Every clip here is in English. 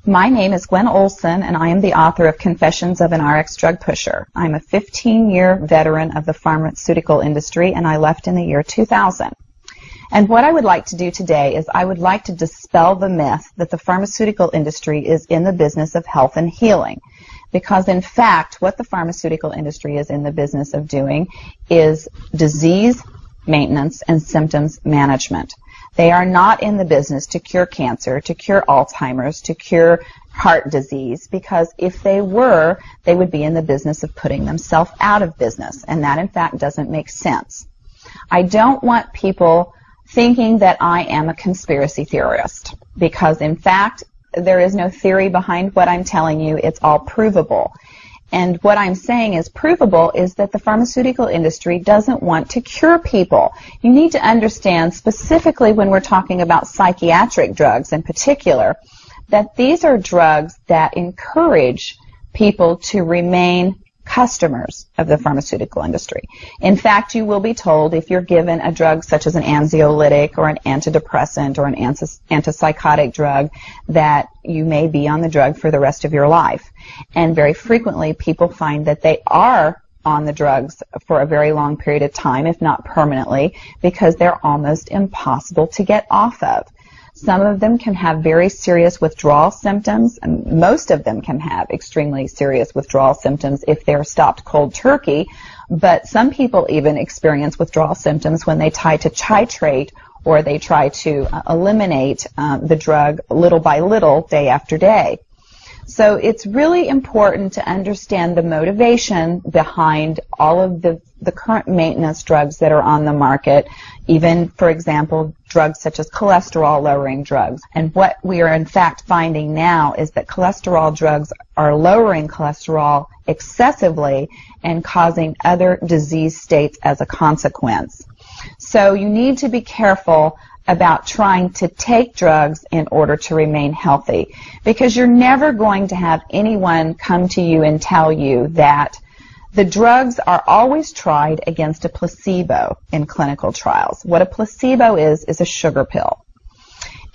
My name is Gwen Olson, and I am the author of Confessions of an RX Drug Pusher. I'm a 15-year veteran of the pharmaceutical industry, and I left in the year 2000. And what I would like to do today is I would like to dispel the myth that the pharmaceutical industry is in the business of health and healing. Because in fact, what the pharmaceutical industry is in the business of doing is disease maintenance and symptoms management. They are not in the business to cure cancer, to cure Alzheimer's, to cure heart disease, because if they were, they would be in the business of putting themselves out of business, and that in fact doesn't make sense. I don't want people thinking that I am a conspiracy theorist, because in fact there is no theory behind what I'm telling you. It's all provable. And what I'm saying is provable is that the pharmaceutical industry doesn't want to cure people. You need to understand, specifically when we're talking about psychiatric drugs in particular, that these are drugs that encourage people to remain customers of the pharmaceutical industry. In fact, you will be told if you're given a drug such as an anxiolytic or an antidepressant or an antipsychotic drug that you may be on the drug for the rest of your life. And very frequently people find that they are on the drugs for a very long period of time, if not permanently, because they're almost impossible to get off of. Some of them can have very serious withdrawal symptoms, and most of them can have extremely serious withdrawal symptoms if they're stopped cold turkey, but some people even experience withdrawal symptoms when they try to titrate or they try to eliminate the drug little by little, day after day. So it's really important to understand the motivation behind all of the current maintenance drugs that are on the market, even, for example, drugs such as cholesterol-lowering drugs. And what we are in fact finding now is that cholesterol drugs are lowering cholesterol excessively and causing other disease states as a consequence. So you need to be careful about trying to take drugs in order to remain healthy, because you're never going to have anyone come to you and tell you that the drugs are always tried against a placebo in clinical trials. What a placebo is a sugar pill.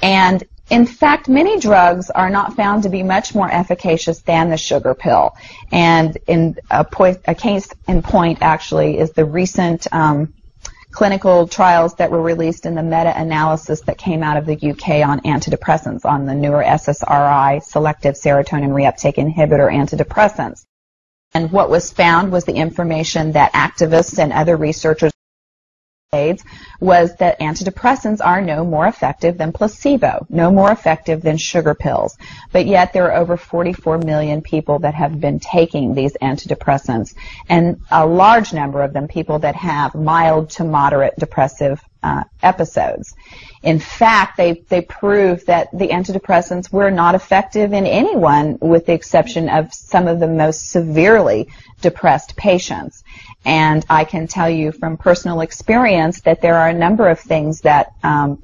And in fact, many drugs are not found to be much more efficacious than the sugar pill. And in a case in point actually is the recent clinical trials that were released in the meta-analysis that came out of the UK on antidepressants, on the newer SSRI, selective serotonin reuptake inhibitor antidepressants. And what was found was the information that activists and other researchers was that antidepressants are no more effective than placebo, no more effective than sugar pills. But yet there are over 44 million people that have been taking these antidepressants, and a large number of them people that have mild to moderate depressive episodes. In fact, they proved that the antidepressants were not effective in anyone with the exception of some of the most severely depressed patients. And I can tell you from personal experience that there are a number of things that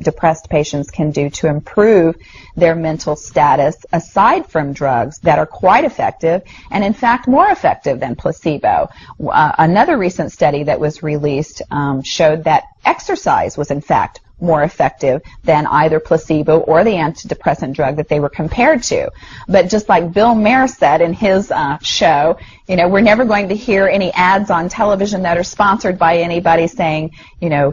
depressed patients can do to improve their mental status aside from drugs that are quite effective and in fact more effective than placebo. Another recent study that was released showed that exercise was in fact more effective than either placebo or the antidepressant drug that they were compared to. But just like Bill Maher said in his show, you know, we're never going to hear any ads on television that are sponsored by anybody saying, you know,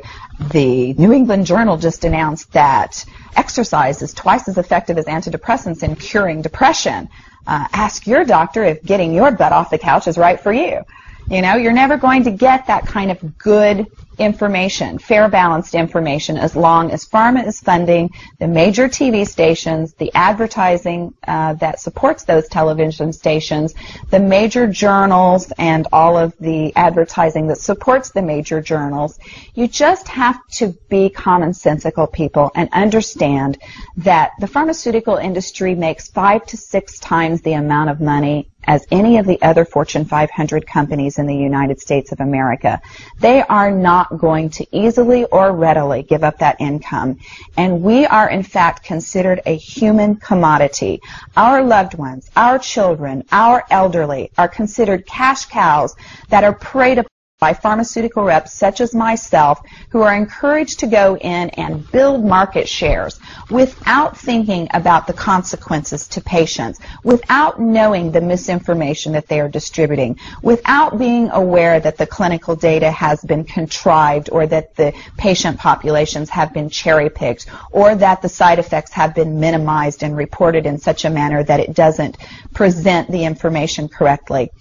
the New England Journal just announced that exercise is twice as effective as antidepressants in curing depression. Ask your doctor if getting your butt off the couch is right for you. You know, you're never going to get that kind of good information, fair, balanced information, as long as pharma is funding the major TV stations, the advertising that supports those television stations, the major journals, and all of the advertising that supports the major journals. You just have to be commonsensical people and understand that the pharmaceutical industry makes 5 to 6 times the amount of money as any of the other Fortune 500 companies in the United States of America. They are not going to easily or readily give up that income. And we are, in fact, considered a human commodity. Our loved ones, our children, our elderly are considered cash cows that are preyed upon by pharmaceutical reps such as myself who are encouraged to go in and build market shares without thinking about the consequences to patients, without knowing the misinformation that they are distributing, without being aware that the clinical data has been contrived or that the patient populations have been cherry-picked or that the side effects have been minimized and reported in such a manner that it doesn't present the information correctly.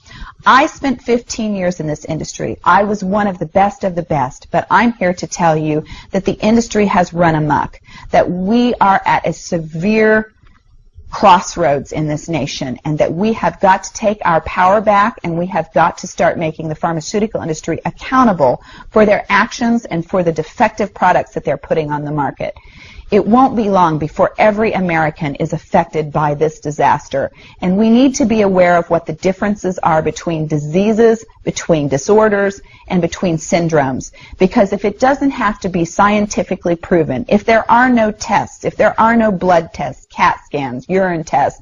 I spent 15 years in this industry. I was one of the best, but I'm here to tell you that the industry has run amok, that we are at a severe crossroads in this nation, and that we have got to take our power back, and we have got to start making the pharmaceutical industry accountable for their actions and for the defective products that they're putting on the market. It won't be long before every American is affected by this disaster, and we need to be aware of what the differences are between diseases, between disorders, and between syndromes. Because if it doesn't have to be scientifically proven, if there are no tests, if there are no blood tests, CAT scans, urine tests,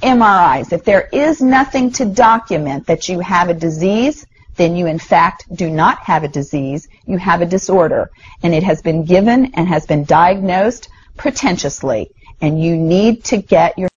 MRIs, if there is nothing to document that you have a disease, then you in fact do not have a disease, you have a disorder, and it has been given and has been diagnosed pretentiously, and you need to get your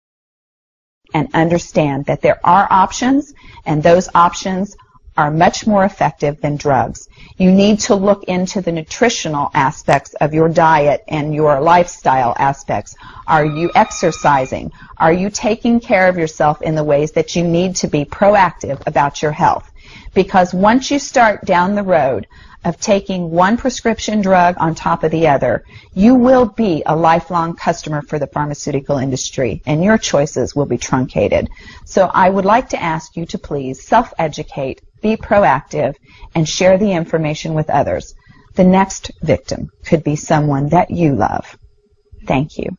and understand that there are options, and those options are much more effective than drugs. You need to look into the nutritional aspects of your diet and your lifestyle aspects. Are you exercising? Are you taking care of yourself in the ways that you need to be proactive about your health? Because once you start down the road of taking one prescription drug on top of the other, you will be a lifelong customer for the pharmaceutical industry, and your choices will be truncated. So I would like to ask you to please self-educate, be proactive, and share the information with others. The next victim could be someone that you love. Thank you.